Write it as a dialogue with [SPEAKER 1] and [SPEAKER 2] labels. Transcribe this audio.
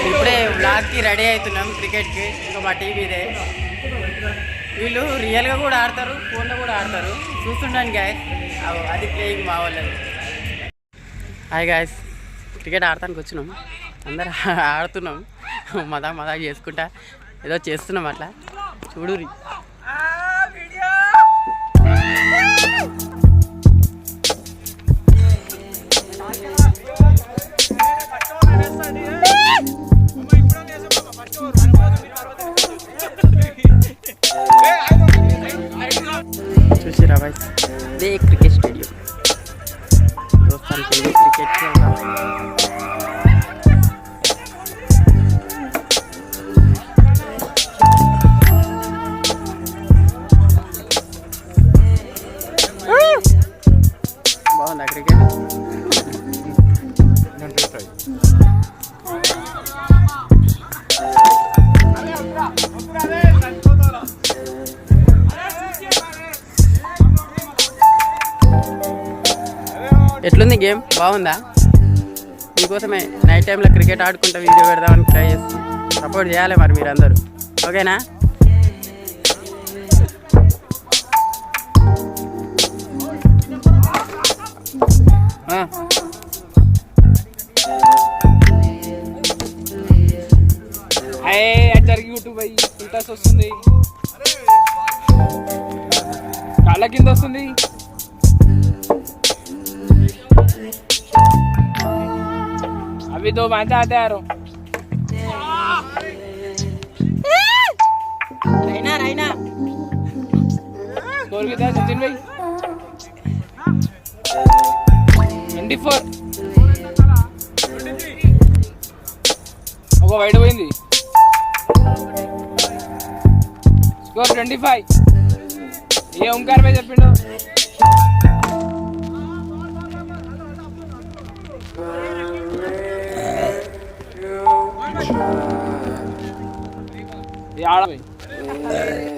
[SPEAKER 1] ఇప్పుడే బ్లాక్కి రెడీ అవుతున్నాం క్రికెట్కి. ఇంకా మా టీవీదే. వీళ్ళు రియల్గా కూడా ఆడతారు, ఫోన్లో కూడా ఆడతారు. చూస్తుండని గాయస్, అది ప్లేయింగ్ మా వాళ్ళది. హాయ్ గాయస్, క్రికెట్ ఆడటానికి వచ్చినాం. అందరు ఆడుతున్నాం, మదా చేసుకుంటా ఏదో చేస్తున్నాం. అట్లా చూడురి. చూసిరా బాయ్, ఇదే క్రికెట్ స్టేడియం. దోస్తానికి క్రికెట్ బాగుందా క్రికెట్? ఎట్లుంది గేమ్? బాగుందా? మీకోసమే నైట్ టైంలో క్రికెట్ ఆడుకుంటా వీడియో పెడదామని ట్రై చేస్తాం. సపోర్ట్ చేయాలి మరి మీరు అందరూ, ఓకేనా?
[SPEAKER 2] జరిగి యూట్యూబ్ అయ్యి ఫిల్టర్స్ వస్తుంది, కాళ్ళ కింద వస్తుంది. अभी 2 मैच आते हैं
[SPEAKER 1] रैना
[SPEAKER 2] स्कोर कितना है सचिन भाई? 24 ఒక వైడ్ పోయింది. స్కోర్ 25. ఏ ఓంకార్ భాయ్ చెప్పిండు? ఆడ